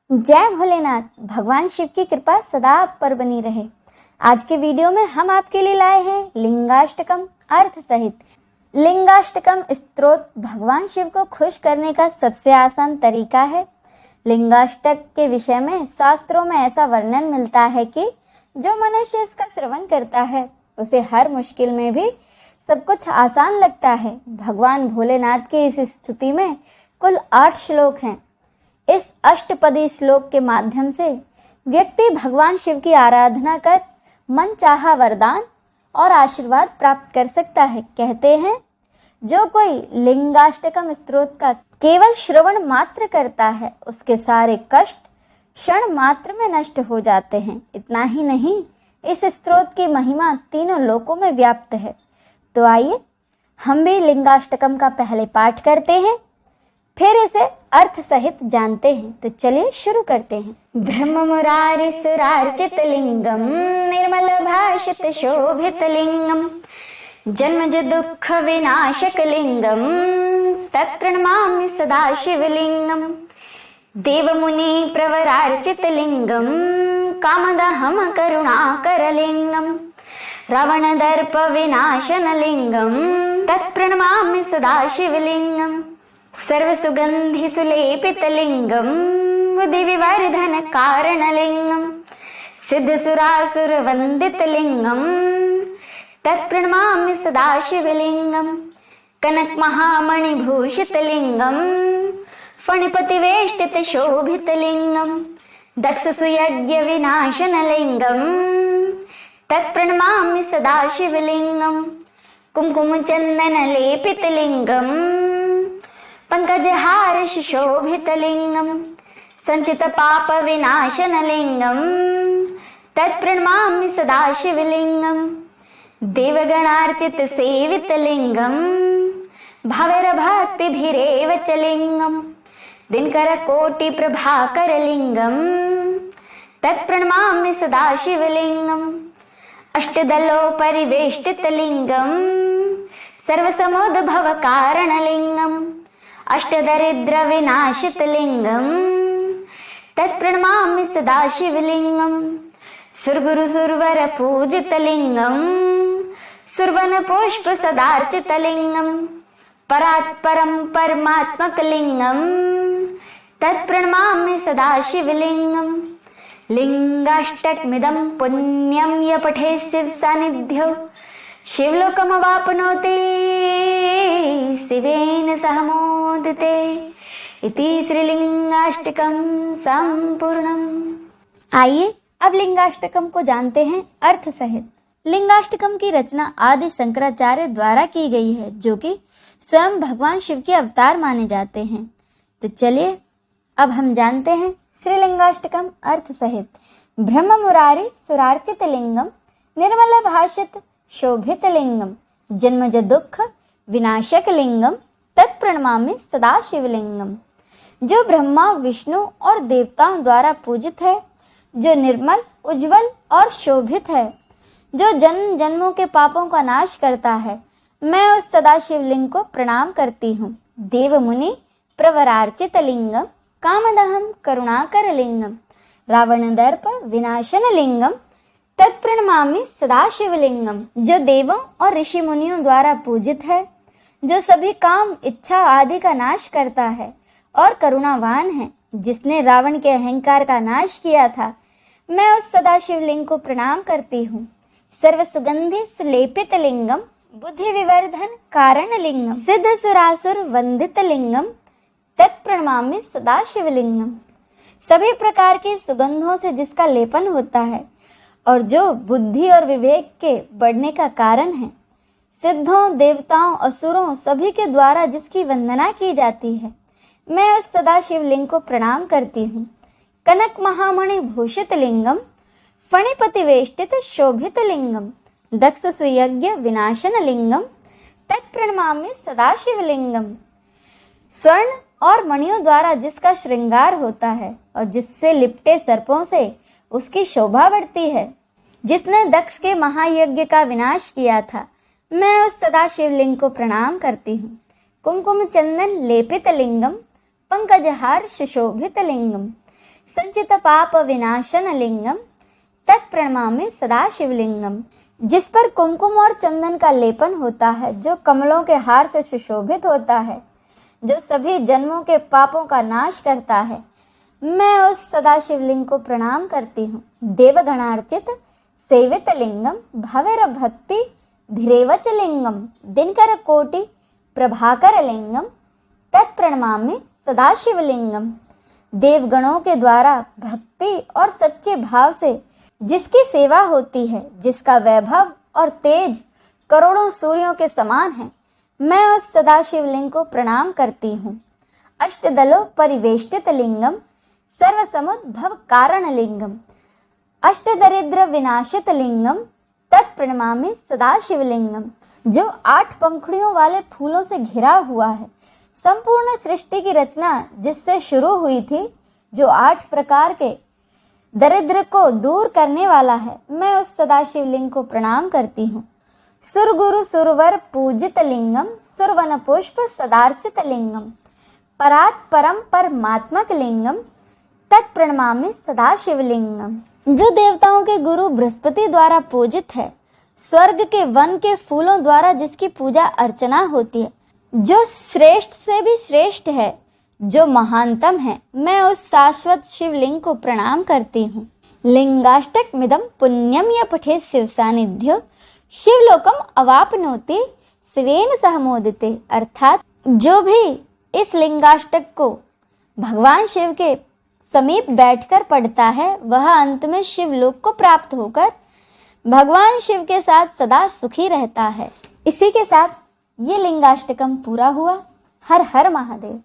जय भोलेनाथ। भगवान शिव की कृपा सदा आप पर बनी रहे। आज के वीडियो में हम आपके लिए लाए हैं लिंगाष्टकम अर्थ सहित। लिंगाष्टकम स्तोत्र भगवान शिव को खुश करने का सबसे आसान तरीका है। लिंगाष्टक के विषय में शास्त्रों में ऐसा वर्णन मिलता है कि जो मनुष्य इसका श्रवण करता है उसे हर मुश्किल में भी सब कुछ आसान लगता है। भगवान भोलेनाथ की इस स्तुति में कुल 8 श्लोक हैं। इस अष्टपदी श्लोक के माध्यम से व्यक्ति भगवान शिव की आराधना कर मन चाहा वरदान और आशीर्वाद प्राप्त कर सकता है। कहते हैं जो कोई लिंगाष्टकम स्तोत्र का केवल श्रवण मात्र करता है उसके सारे कष्ट क्षण मात्र में नष्ट हो जाते हैं। इतना ही नहीं, इस स्तोत्र की महिमा तीनों लोकों में व्याप्त है। तो आइए हम भी लिंगाष्टकम का पहले पाठ करते हैं, फिर इसे अर्थ सहित जानते हैं। तो चलिए शुरू करते हैं। ब्रह्म मुरारी सुरार्चित लिंगम निर्मल भाषित शोभित लिंगम जन्मज दुख विनाशक लिंगम तत्प्रणमामि सदा शिवलिंगम देव मुनि प्रवरार्चित लिंगम कामदहम करुणाकर लिंगम रावण दर्प विनाशन लिंगम तत्प्रणमामि सदा शिवलिंगम सर्व सुगंधि सुलेपित लिंगम बुद्धि विवर्धन कारण लिंगम सिद्ध सुरासुर वंदित लिंगम तत्प्रणमामि सदा शिवलिंगम कनक महामणि भूषित लिंगम फणिपति वेष्टित शोभित लिंगम दक्ष सुयज्ञ विनाशन लिंगम तत्प्रणमामि सदा शिवलिंगम कुमकुम चंदन लेपित लिंगम पंकजहार शोभित लिंगम संचित पाप विनाशन लिंगम तत्प्रणमामि सदा शिवलिंगम देवगणार्चित सेवित लिंगम भवर भक्तिभिरेव च लिंगम दिनकर कोटि प्रभाकर लिंगम तत्प्रणमामि सदा शिवलिंगम अष्टदलो परिवेष्टित लिंगम सर्वसमोद्भव कारण लिंगम अष्टदरिद्र विनाशित लिंगम तत्प्रणमामि सदा शिवलिंगम सुरगुरु सुरवर पूजित लिंगम सुरवन पुष्प सदार्चित लिंगम परात्परम परमात्मक लिंगम तत्प्रणमामि सदा शिवलिंगम लिंगाष्टकमिदं पुण्यं य पठेत् शिव सान्निध्यो शिवलोकमवाप्नोति शिवेन सह मोदते इति श्रीलिंगाष्टकम संपूर्णम। आइए अब लिंगाष्टकम को जानते हैं अर्थ सहित। लिंगाष्टकम की रचना आदि शंकराचार्य द्वारा की गई है, जो कि स्वयं भगवान शिव के अवतार माने जाते हैं। तो चलिए अब हम जानते हैं श्रीलिंगाष्टकम अर्थ सहित। ब्रह्म मुरारी सुरार्चित लिंगम निर्मल भाषित शोभित लिंगम जन्मज दुख विनाशक लिंगम तत्प्रणमामि सदा शिवलिंगम। जो ब्रह्मा विष्णु और देवताओं द्वारा पूजित है, जो निर्मल उज्जवल और शोभित है, जो जन्म जन्मों के पापों का नाश करता है, मैं उस सदा शिवलिंग को प्रणाम करती हूँ। देव मुनि प्रवरार्चित लिंगम कामदहम करुणाकर लिंगम रावण दर्प विनाशन लिंगम तत्प्रणमामि सदा शिवलिंगम। जो देवों और ऋषि मुनियों द्वारा पूजित है, जो सभी काम इच्छा आदि का नाश करता है और करुणावान है, जिसने रावण के अहंकार का नाश किया था, मैं उस सदा शिवलिंग को प्रणाम करती हूँ। सर्व सुगंधि सुलेपित लिंगम बुद्धि विवर्धन कारण लिंगम सिद्ध सुरासुर वंदित लिंगम तत्प्रणमामि सदा शिवलिंगम। सभी प्रकार की सुगंधों से जिसका लेपन होता है और जो बुद्धि और विवेक के बढ़ने का कारण है, सिद्धों देवताओं असुरों सभी के द्वारा जिसकी वंदना की जाती है, मैं उस सदा शिवलिंग को प्रणाम करती हूँ। कनक महामणि भूषित लिंगम फणिपति वेष्टित शोभित लिंगम दक्ष सुयज्ञ विनाशन लिंगम तत्प्रणमामि सदा शिवलिंगम। स्वर्ण और मणियों द्वारा जिसका श्रृंगार होता है और जिससे लिपटे सर्पों से उसकी शोभा बढ़ती है, जिसने दक्ष के महायज्ञ का विनाश किया था, मैं उस सदा शिवलिंग को प्रणाम करती हूँ। कुमकुम चंदन लेपित लिंगम पंकजहार सुशोभित लिंगम संचित पाप विनाशन लिंगम तत्प्रणमामि सदा शिवलिंगम। जिस पर कुमकुम और चंदन का लेपन होता है, जो कमलों के हार से सुशोभित होता है, जो सभी जन्मों के पापों का नाश करता है, मैं उस सदा शिवलिंग को प्रणाम करती हूँ। देवगणार्चित सेवित लिंगम भवेर भक्ति भिरेवच लिंगम दिनकर कोटि प्रभाकर लिंगम तत्प्रणमामि सदा शिवलिंगम। देवगणों के द्वारा भक्ति और सच्चे भाव से जिसकी सेवा होती है, जिसका वैभव और तेज करोड़ों सूर्यों के समान है, मैं उस सदा शिवलिंग को प्रणाम करती हूँ। अष्टदलों परिवेष्टित लिंगम सर्वसमुद्भव कारण लिंगम अष्टदरिद्र विनाशित लिंगम तत्प्रणमामि सदा शिवलिंगम। जो 8 पंखुड़ियों वाले फूलों से घिरा हुआ है, संपूर्ण सृष्टि की रचना जिससे शुरू हुई थी, जो 8 प्रकार के दरिद्र को दूर करने वाला है, मैं उस सदा शिवलिंग को प्रणाम करती हूँ। सुरगुरु सुरवर पूजित लिंगम सुरवन पुष्प सदार्चित लिंगम परात् परम परमात्मक लिंगम तत्प्रणमामि सदा शिवलिंगम। जो देवताओं के गुरु बृहस्पति द्वारा पूजित है, स्वर्ग के वन के फूलों द्वारा जिसकी पूजा अर्चना होती है, जो श्रेष्ठ से भी श्रेष्ठ है, जो महानतम है, मैं उस शाश्वत शिवलिंग को प्रणाम करती हूँ। लिंगाष्टक मिदम पुण्यम या पठे शिव सानिध्य शिवलोकम अवापनोति शिवेन सहमोदिते। अर्थात जो भी इस लिंगाष्टक को भगवान शिव के समीप बैठकर पढ़ता है, वह अंत में शिवलोक को प्राप्त होकर भगवान शिव के साथ सदा सुखी रहता है। इसी के साथ ये लिंगाष्टकम पूरा हुआ। हर हर महादेव।